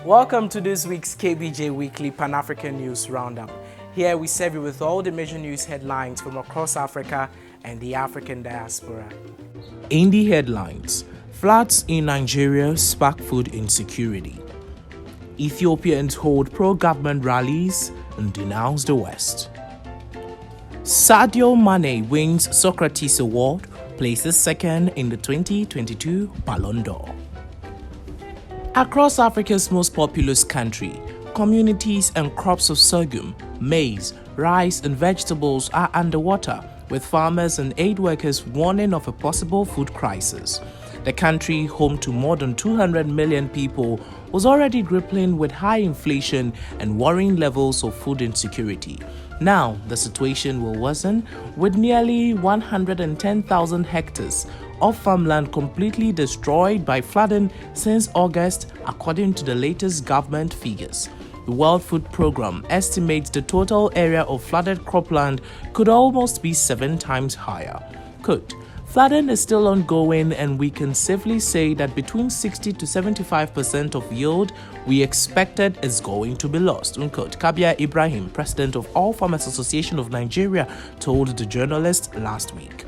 Welcome to this week's KBJ Weekly Pan-African News Roundup. Here we serve you with all the major news headlines from across Africa and the African diaspora. In the headlines, floods in Nigeria spark food insecurity. Ethiopians hold pro-government rallies and denounce the West. Sadio Mane wins Socrates Award, places second in the 2022 Ballon d'Or. Across Africa's most populous country, communities and crops of sorghum, maize, rice and vegetables are underwater, with farmers and aid workers warning of a possible food crisis. The country, home to more than 200 million people, was already grappling with high inflation and worrying levels of food insecurity. Now, the situation will worsen, with nearly 110,000 hectares of farmland completely destroyed by flooding since August, according to the latest government figures. The World Food Programme estimates the total area of flooded cropland could almost be 7 times higher. Quote, flooding is still ongoing, and we can safely say that between 60 to 75% of yield we expected is going to be lost, unquote. Kabir Ibrahim, president of All Farmers Association of Nigeria, told the journalist last week.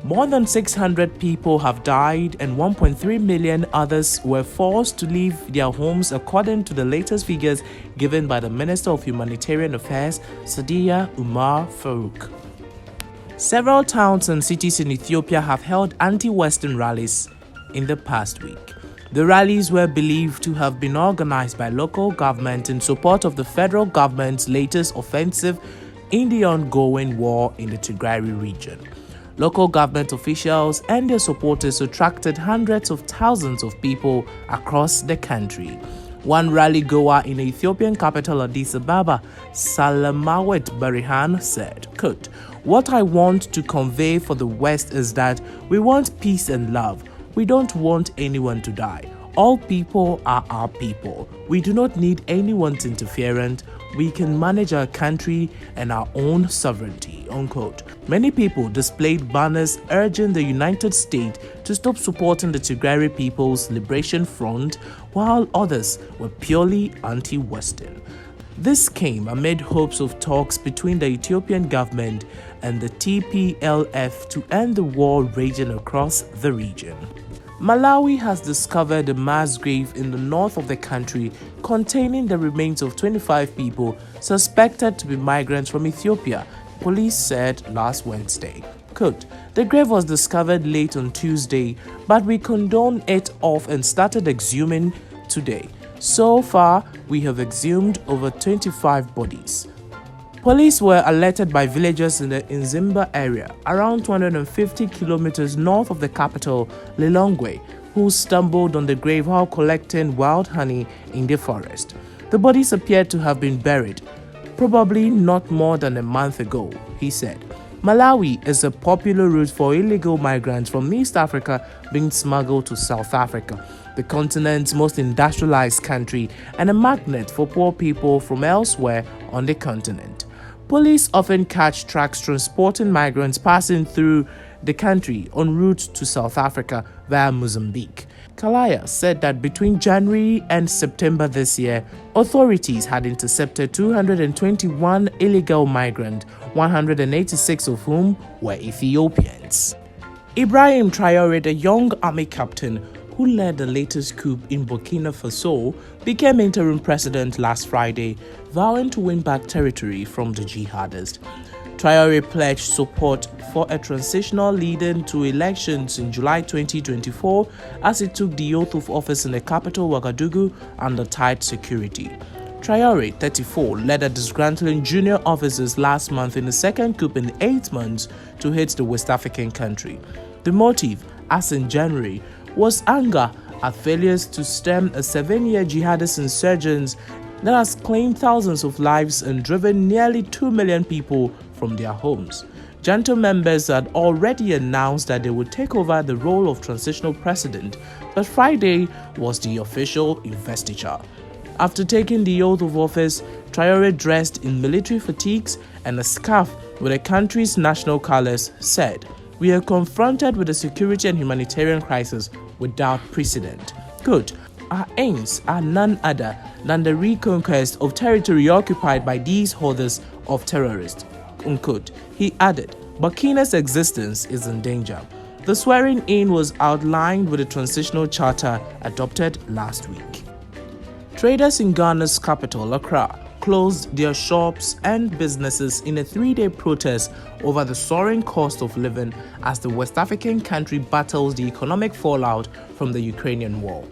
More than 600 people have died and 1.3 million others were forced to leave their homes, according to the latest figures given by the Minister of Humanitarian Affairs, Sadiya Umar Farouk. Several towns and cities in Ethiopia have held anti-Western rallies in the past week. The rallies were believed to have been organized by local government in support of the federal government's latest offensive in the ongoing war in the Tigray region. Local government officials and their supporters attracted hundreds of thousands of people across the country. One rally goer in the Ethiopian capital Addis Ababa, Salamawet Barihan, said, quote, "What I want to convey for the West is that we want peace and love. We don't want anyone to die. All people are our people. We do not need anyone's interference. We can manage our country and our own sovereignty," unquote. Many people displayed banners urging the United States to stop supporting the Tigray People's Liberation Front, while others were purely anti-Western. This came amid hopes of talks between the Ethiopian government and the TPLF to end the war raging across the region. Malawi has discovered a mass grave in the north of the country containing the remains of 25 people suspected to be migrants from Ethiopia, police said last Wednesday. Quote, "The grave was discovered late on Tuesday, but we condoned it off and started exhuming today. So far, we have exhumed over 25 bodies." Police were alerted by villagers in the Nzimba area, around 250 kilometers north of the capital, Lilongwe, who stumbled on the grave while collecting wild honey in the forest. The bodies appeared to have been buried, probably not more than a month ago, he said. Malawi is a popular route for illegal migrants from East Africa being smuggled to South Africa, the continent's most industrialized country, and a magnet for poor people from elsewhere on the continent. Police often catch trucks transporting migrants passing through the country en route to South Africa via Mozambique. Kalaya said that between January and September this year, authorities had intercepted 221 illegal migrants, 186 of whom were Ethiopians. Ibrahim Traoré, a young army captain who led the latest coup in Burkina Faso, became interim president last Friday, vowing to win back territory from the jihadists. Traoré pledged support for a transitional leading to elections in July 2024 as he took the oath of office in the capital Ouagadougou under tight security. Traoré, 34, led the disgruntling junior officers last month in the second coup in 8 months to hit the West African country. The motive, as in January, was anger at failures to stem a 7-year jihadist insurgence that has claimed thousands of lives and driven nearly 2 million people from their homes. Junta members had already announced that they would take over the role of transitional president, but Friday was the official investiture. After taking the oath of office, Traoré, dressed in military fatigues and a scarf with the country's national colors, said, "We are confronted with a security and humanitarian crisis without precedent." Quote, our aims are none other than the reconquest of territory occupied by these hoarders of terrorists," unquote. He added, Burkina's existence is in danger. The swearing-in was outlined with a transitional charter adopted last week. Traders in Ghana's capital, Accra, closed their shops and businesses in a 3-day protest over the soaring cost of living as the West African country battles the economic fallout from the Ukrainian war.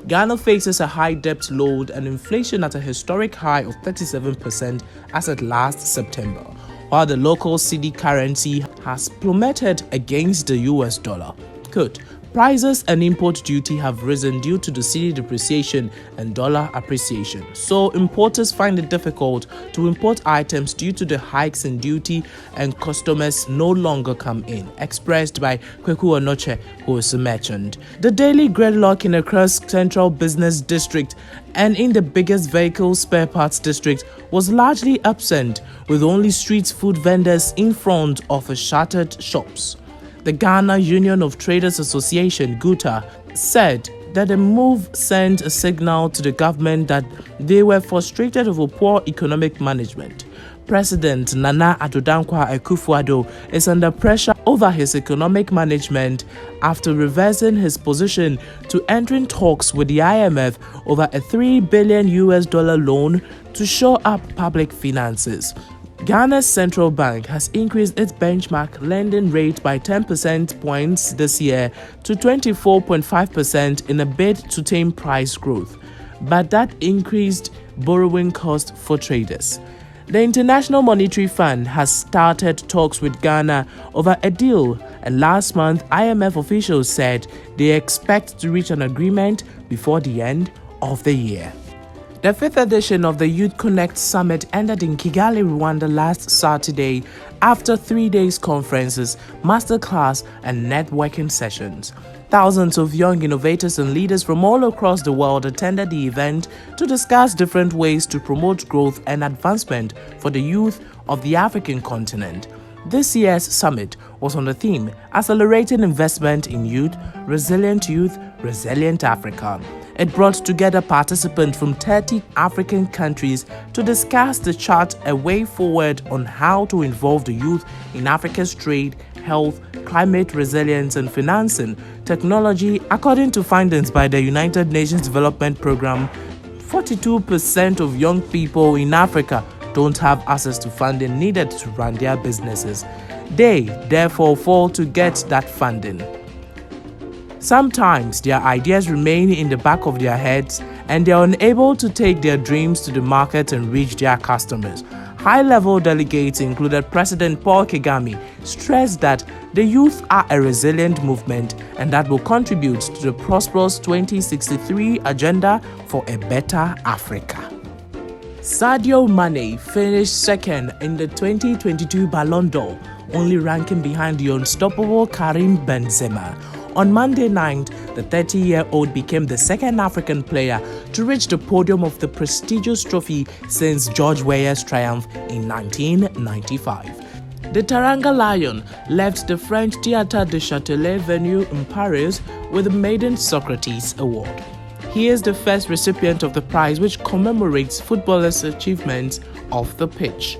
Ghana faces a high debt load and inflation at a historic high of 37% as at last September, while the local cedi currency has plummeted against the US dollar. Quote, prices and import duty have risen due to the cedi depreciation and dollar appreciation, so importers find it difficult to import items due to the hikes in duty and customers no longer come in, expressed by Kweku Onoche, who is a merchant. The daily gridlock in Accra's central business district and in the biggest vehicle spare parts district was largely absent, with only street food vendors in front of shuttered shops. The Ghana Union of Traders Association, GUTA, said that the move sent a signal to the government that they were frustrated over poor economic management. President Nana Addo Dankwa Akufo-Addo is under pressure over his economic management after reversing his position to entering talks with the IMF over a $3 billion loan to shore up public finances. Ghana's central bank has increased its benchmark lending rate by 10 percentage points this year to 24.5% in a bid to tame price growth, but that increased borrowing costs for traders. The International Monetary Fund has started talks with Ghana over a deal, and last month IMF officials said they expect to reach an agreement before the end of the year. The 5th edition of the Youth Connect Summit ended in Kigali, Rwanda last Saturday after 3 days conferences, masterclass, and networking sessions. Thousands of young innovators and leaders from all across the world attended the event to discuss different ways to promote growth and advancement for the youth of the African continent. This year's summit was on the theme Accelerating Investment in Youth, Resilient Africa. It brought together participants from 30 African countries to discuss the chart a way forward on how to involve the youth in Africa's trade, health, climate resilience, and financing technology. According to findings by the United Nations Development Programme, 42% of young people in Africa don't have access to funding needed to run their businesses. They, therefore, fail to get that funding. Sometimes their ideas remain in the back of their heads and they are unable to take their dreams to the market and reach their customers. High-level delegates, included President Paul Kagame, stressed that the youth are a resilient movement and that will contribute to the prosperous 2063 agenda for a better Africa. Sadio Mane finished second in the 2022 Ballon d'Or, only ranking behind the unstoppable Karim Benzema. On Monday night, the 30-year-old became the second African player to reach the podium of the prestigious trophy since George Weah's triumph in 1995. The Taranga Lion left the French Théâtre du Châtelet venue in Paris with the Maiden Socrates Award. He is the first recipient of the prize, which commemorates footballers' achievements off the pitch.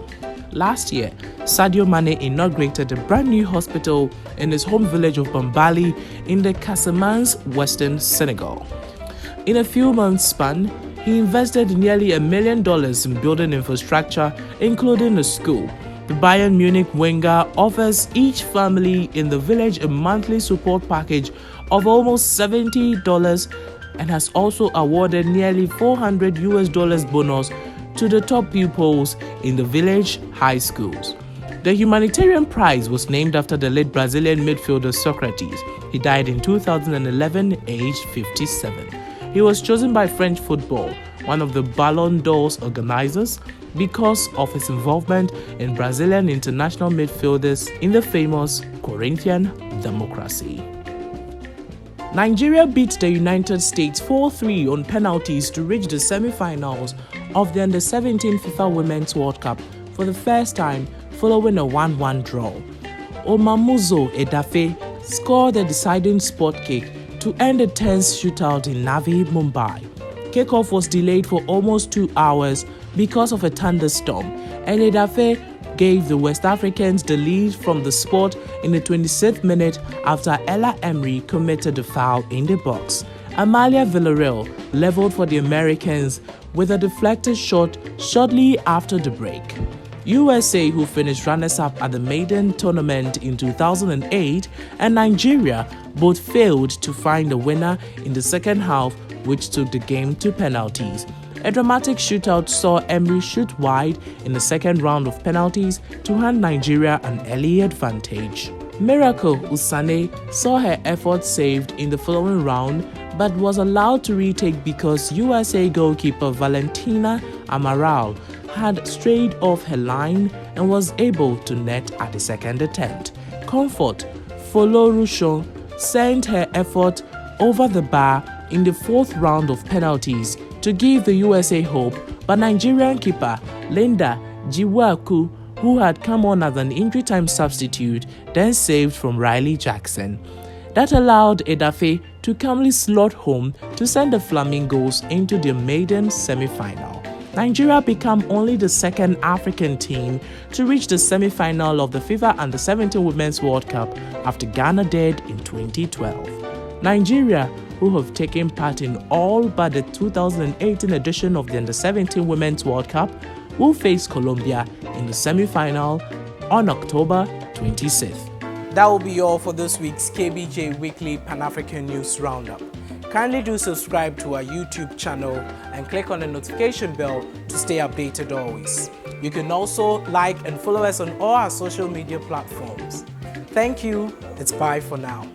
Last year, Sadio Mane inaugurated a brand new hospital in his home village of Bambali in the Casamance, western Senegal. In a few months' span, he invested nearly $1 million in building infrastructure, including a school. The Bayern Munich winger offers each family in the village a monthly support package of almost $70 and has also awarded nearly $400 bonus to the top pupils in the village high schools. The humanitarian prize was named after the late Brazilian midfielder Socrates. He died in 2011, aged 57. He was chosen by French Football, one of the Ballon d'Or's organizers, because of his involvement in Brazilian international midfielders in the famous Corinthian democracy. Nigeria beat the United States 4-3 on penalties to reach the semi-finals of the Under-17 FIFA Women's World Cup for the first time following a 1-1 draw. Omamuzo Edafe scored the deciding spot kick to end a tense shootout in Navi, Mumbai. Kickoff was delayed for almost 2 hours because of a thunderstorm, and Edafe gave the West Africans the lead from the spot in the 26th minute after Ella Emery committed a foul in the box. Amalia Villarreal leveled for the Americans with a deflected shot shortly after the break. USA, who finished runners-up at the maiden tournament in 2008, and Nigeria both failed to find a winner in the second half, which took the game to penalties. A dramatic shootout saw Emery shoot wide in the second round of penalties to hand Nigeria an early advantage. Miracle Usane saw her effort saved in the following round but was allowed to retake because USA goalkeeper Valentina Amaral had strayed off her line and was able to net at the second attempt. Comfort Folorunsho sent her effort over the bar in the fourth round of penalties to give the USA hope, but Nigerian keeper Linda Jiwaku, who had come on as an injury time substitute, then saved from Riley Jackson. That allowed Edafe to calmly slot home to send the Flamingos into their maiden semi-final. Nigeria became only the second African team to reach the semi-final of the FIFA Under-17 Women's World Cup after Ghana did in 2012. Nigeria, who have taken part in all but the 2018 edition of the Under-17 Women's World Cup, will face Colombia in the semi-final on October 26th. That will be all for this week's KBJ Weekly Pan-African News Roundup. Kindly do subscribe to our YouTube channel and click on the notification bell to stay updated always. You can also like and follow us on all our social media platforms. Thank you. It's bye for now.